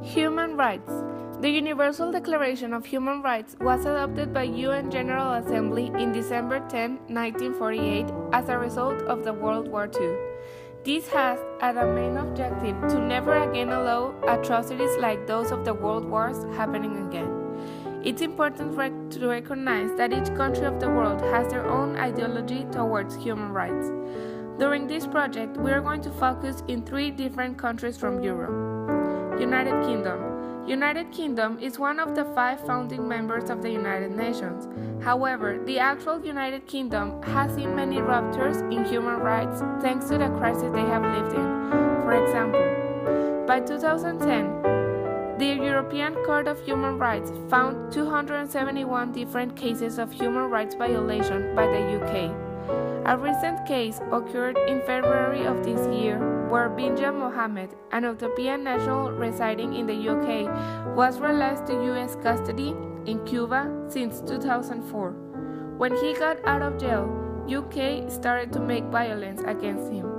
Human rights. The Universal Declaration of Human Rights was adopted by UN General Assembly in December 10, 1948 as a result of the World War II. This has as a main objective to never again allow atrocities like those of the world wars happening again. It's important to recognize that each country of the world has their own ideology towards human rights. During this project, we are going to focus in 3 different countries from Europe. United Kingdom. United Kingdom is one of the 5 founding members of the United Nations. However, the actual United Kingdom has seen many ruptures in human rights thanks to the crisis they have lived in. For example, by 2010, the European Court of Human Rights found 271 different cases of human rights violation by the UK. A recent case occurred in February of this year where Binja Mohammed, an Ethiopian national residing in the UK, was released to US custody in Cuba since 2004. When he got out of jail, UK started to make violence against him.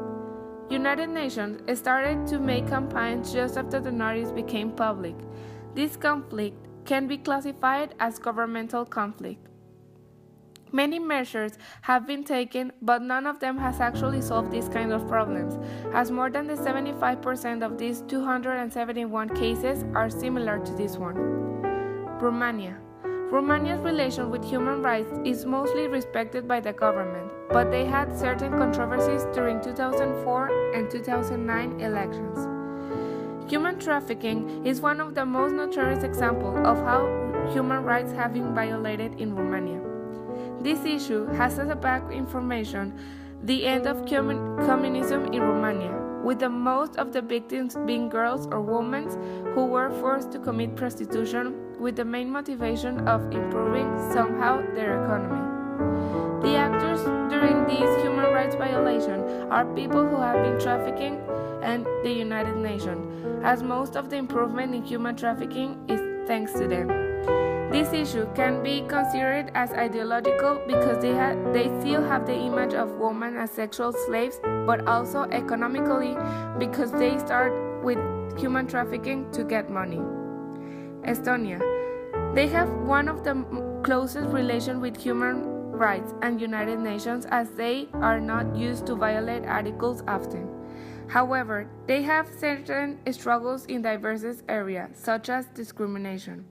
United Nations started to make campaigns just after the notice became public. This conflict can be classified as governmental conflict. Many measures have been taken, but none of them has actually solved these kind of problems, as more than the 75% of these 271 cases are similar to this one. Romania. Romania's relation with human rights is mostly respected by the government, but they had certain controversies during 2004 and 2009 elections. Human trafficking is one of the most notorious examples of how human rights have been violated in Romania. This issue has as a background information the end of communism in Romania, with the most of the victims being girls or women who were forced to commit prostitution with the main motivation of improving somehow their economy. The actors during these human rights violations are people who have been trafficking and the United Nations, as most of the improvement in human trafficking is thanks to them. This issue can be considered as ideological because they still have the image of women as sexual slaves, but also economically because they start with human trafficking to get money. Estonia. They have one of the closest relations with human rights and United Nations as they are not used to violate articles often. However, they have certain struggles in diverse areas, such as discrimination.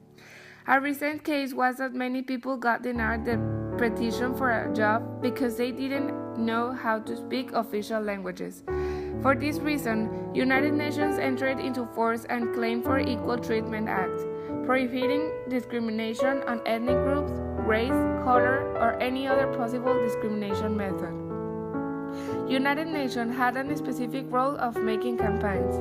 A recent case was that many people got denied the petition for a job because they didn't know how to speak official languages. For this reason, United Nations entered into force and claimed for Equal Treatment Act, prohibiting discrimination on ethnic groups, race, color, or any other possible discrimination method. United Nations had a specific role of making campaigns.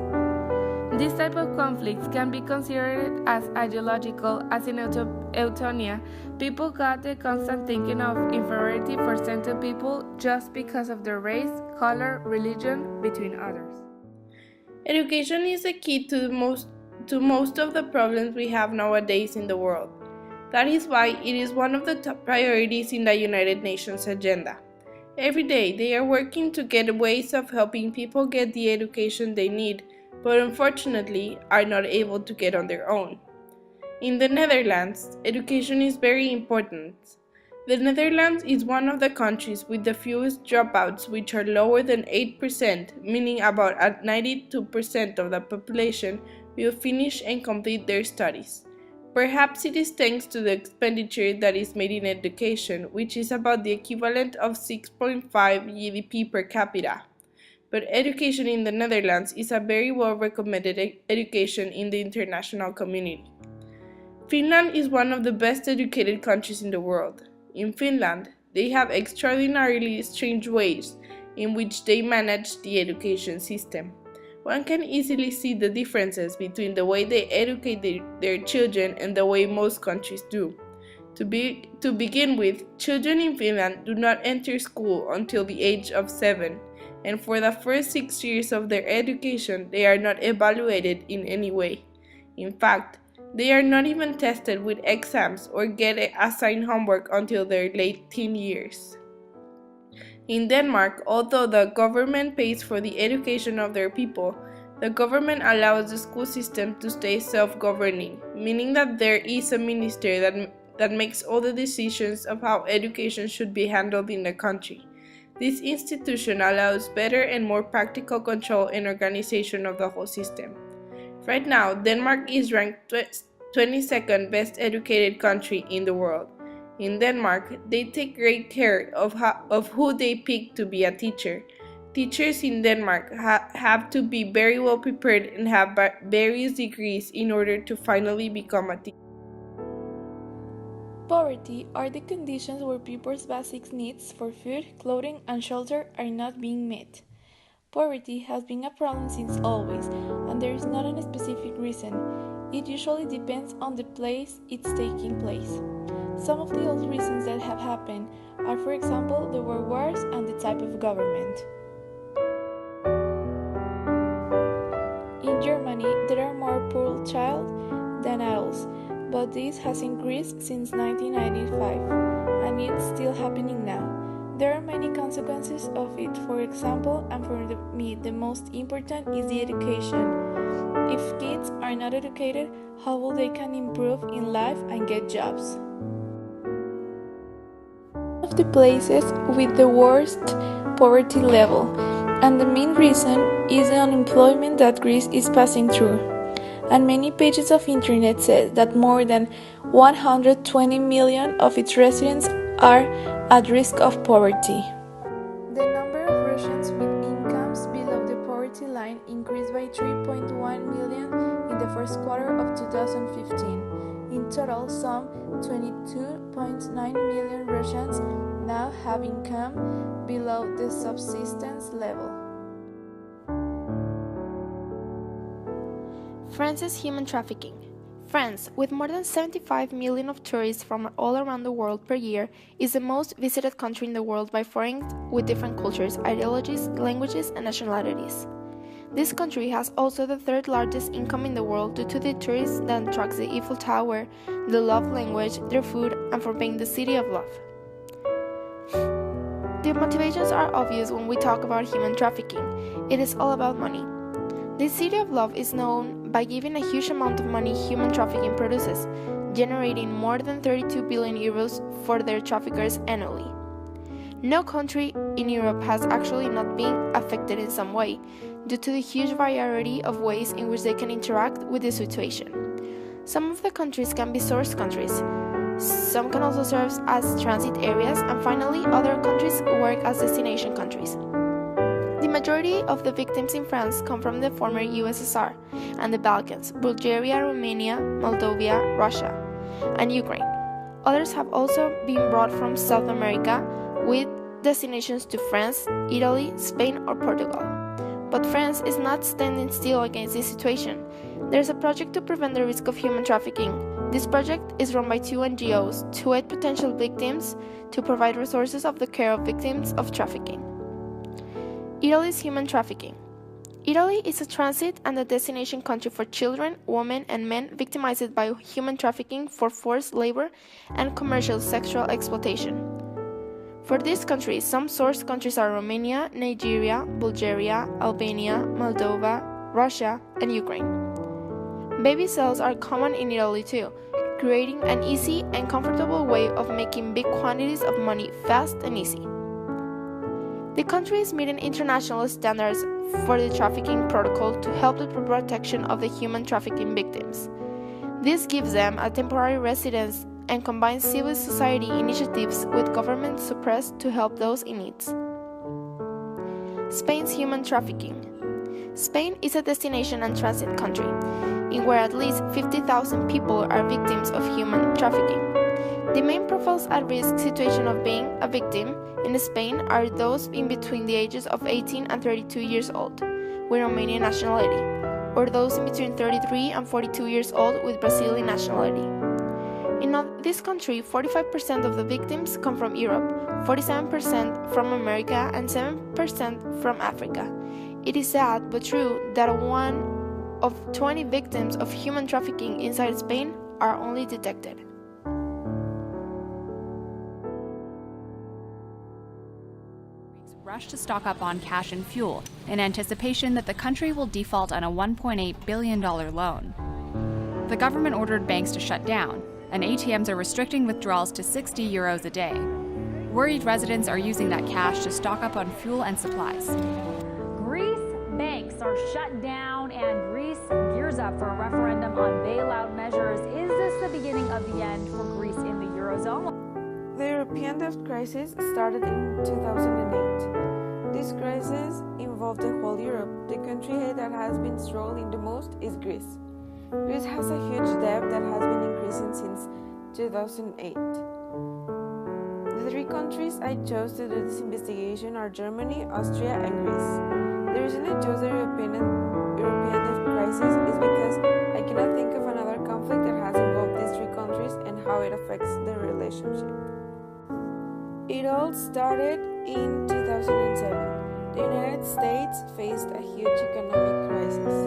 This type of conflicts can be considered as ideological, as in Estonia, people got the constant thinking of inferiority for certain people just because of their race, color, religion, between others. Education is the key to most of the problems we have nowadays in the world. That is why it is one of the top priorities in the United Nations agenda. Every day, they are working to get ways of helping people get the education they need, but unfortunately are not able to get on their own. In the Netherlands, education is very important. The Netherlands is one of the countries with the fewest dropouts, which are lower than 8%, meaning about 92% of the population will finish and complete their studies. Perhaps it is thanks to the expenditure that is made in education, which is about the equivalent of 6.5 GDP per capita. But education in the Netherlands is a very well-recommended education in the international community. Finland is one of the best educated countries in the world. In Finland, they have extraordinarily strange ways in which they manage the education system. One can easily see the differences between the way they educate their children and the way most countries do. To begin with, children in Finland do not enter school until the age of 7. And for the first 6 years of their education, they are not evaluated in any way. In fact, they are not even tested with exams or get assigned homework until their late teen years. In Denmark, although the government pays for the education of their people, The government allows the school system to stay self-governing, meaning that there is a ministry that makes all the decisions of how education should be handled in the country. This institution allows better and more practical control and organization of the whole system. Right now, Denmark is ranked 22nd best educated country in the world. In Denmark, they take great care of who they pick to be a teacher. Teachers in Denmark have to be very well prepared and have various degrees in order to finally become a teacher. Poverty are the conditions where people's basic needs for food, clothing, and shelter are not being met. Poverty has been a problem since always, and there is not a specific reason. It usually depends on the place it's taking place. Some of the old reasons that have happened are, for example, the world wars and the type of government. In Germany, there are more poor children than adults, but this has increased since 1995, and it's still happening now. There are many consequences of it, for example, and for me the most important is the education. If kids are not educated, how will they can improve in life and get jobs? One of the places with the worst poverty level, and the main reason is the unemployment that Greece is passing through. And many pages of internet says that more than 120 million of its residents are at risk of poverty. The number of Russians with incomes below the poverty line increased by 3.1 million in the first quarter of 2015. In total, some 22.9 million Russians now have income below the subsistence level. France's human trafficking. France, with more than 75 million of tourists from all around the world per year, is the most visited country in the world by foreigners with different cultures, ideologies, languages, and nationalities. This country has also the third largest income in the world due to the tourists that attracts the Eiffel Tower, the love language, their food, and for being the city of love. The motivations are obvious when we talk about human trafficking. It is all about money. The city of love is known by giving a huge amount of money human trafficking produces, generating more than 32 billion euros for their traffickers annually. No country in Europe has actually not been affected in some way, due to the huge variety of ways in which they can interact with the situation. Some of the countries can be source countries, some can also serve as transit areas, and finally, other countries work as destination countries. The majority of the victims in France come from the former USSR and the Balkans, Bulgaria, Romania, Moldova, Russia, and Ukraine. Others have also been brought from South America with destinations to France, Italy, Spain, or Portugal. But France is not standing still against this situation. There's a project to prevent the risk of human trafficking. This project is run by 2 NGOs to aid potential victims to provide resources of the care of victims of trafficking. Italy's human trafficking. Italy is a transit and a destination country for children, women, and men victimized by human trafficking for forced labor and commercial sexual exploitation. For this country, some source countries are Romania, Nigeria, Bulgaria, Albania, Moldova, Russia, and Ukraine. Baby cells are common in Italy too, creating an easy and comfortable way of making big quantities of money fast and easy. The country is meeting international standards for the trafficking protocol to help the protection of the human trafficking victims. This gives them a temporary residence and combines civil society initiatives with government support to help those in need. Spain's human trafficking. Spain is a destination and transit country, in where at least 50,000 people are victims of human trafficking. The main profiles at risk situation of being a victim in Spain are those in between the ages of 18 and 32 years old with Romanian nationality, or those in between 33 and 42 years old with Brazilian nationality. In this country, 45% of the victims come from Europe, 47% from America, and 7% from Africa. It is sad but true that 1 of 20 victims of human trafficking inside Spain are only detected. rushed to stock up on cash and fuel in anticipation that the country will default on a $1.8 billion loan. The government ordered banks to shut down, and ATMs are restricting withdrawals to €60 a day. Worried residents are using that cash to stock up on fuel and supplies. Greece banks are shut down and Greece gears up for a referendum on bailout measures. Is this the beginning of the end for Greece in the Eurozone? The European debt crisis started in 2008. This crisis involved the whole Europe. The country that has been struggling the most is Greece. Greece has a huge debt that has been increasing since 2008. The three countries I chose to do this investigation are Germany, Austria, and Greece. The reason I chose the European debt crisis is because I cannot think of another conflict that has involved these three countries and how it affects their relationship. It all started in 2007. The United States faced a huge economic crisis.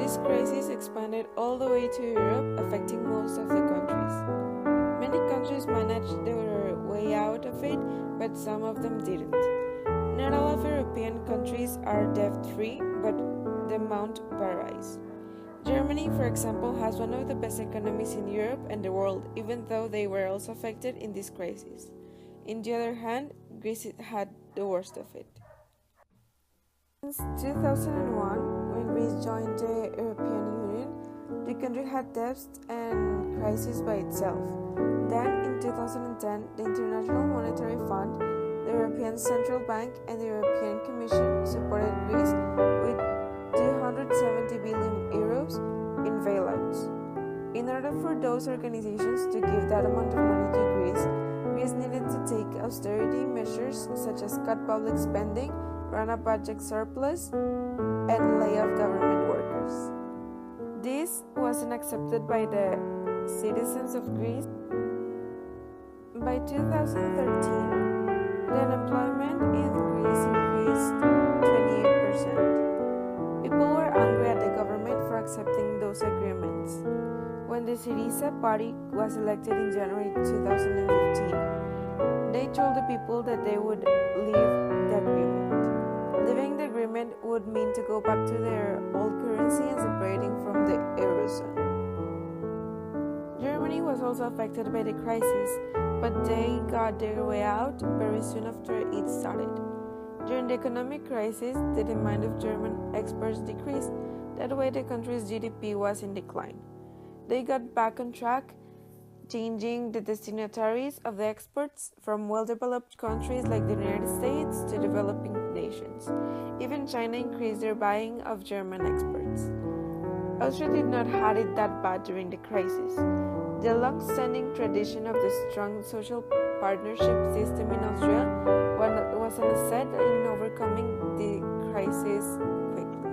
This crisis expanded all the way to Europe, affecting most of the countries. Many countries managed their way out of it, but some of them didn't. Not all of European countries are debt-free, but the amount varies. Germany, for example, has one of the best economies in Europe and the world, even though they were also affected in this crisis. On the other hand, Greece had the worst of it. Since 2001, when Greece joined the European Union, the country had debts and crises by itself. Then, in 2010, the International Monetary Fund, the European Central Bank, and the European Commission supported Greece with €270 billion in bailouts. In order for those organizations to give that amount of money to Greece, Greece needed to take austerity measures such as cut public spending, run a budget surplus, and lay off government workers. This wasn't accepted by the citizens of Greece. By 2013, the unemployment in Greece increased 28%. People were angry at the government for accepting those agreements. When the Syriza party was elected in January 2015, they told the people that they would leave the agreement. Leaving the agreement would mean to go back to their old currency and separating from the Eurozone. Germany was also affected by the crisis, but they got their way out very soon after it started. During the economic crisis, the demand of German exports decreased. That way, the country's GDP was in decline. They got back on track, changing the destinataries of the exports from well-developed countries like the United States to developing nations. Even China increased their buying of German exports. Austria did not have it that bad during the crisis. The long-standing tradition of the strong social partnership system in Austria was an asset in overcoming the crisis quickly.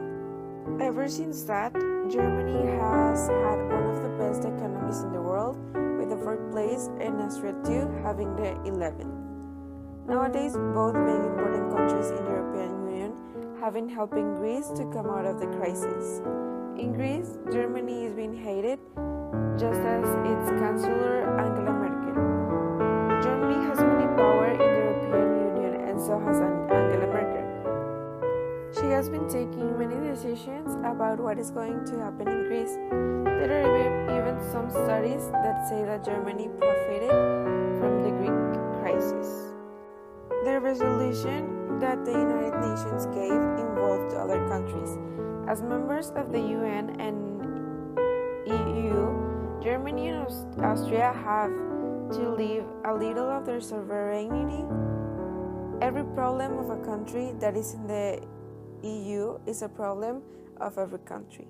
Ever since that, Germany has had one of the best economies in the world, with the 4th place and Austria too having the 11th. Nowadays, both big important countries in the European Union have been helping Greece to come out of the crisis. In Greece, Germany is being hated, just as its Chancellor Angela Merkel. Germany has many power in the European Union, and so has Angela Merkel. She has been taking many decisions about what is going to happen in Greece. There are even some studies that say that Germany profited from the Greek crisis. The resolution that the United Nations gave involved other countries. As members of the UN and EU, Germany and Austria have to leave a little of their sovereignty. Every problem of a country that is in the EU is a problem of every country.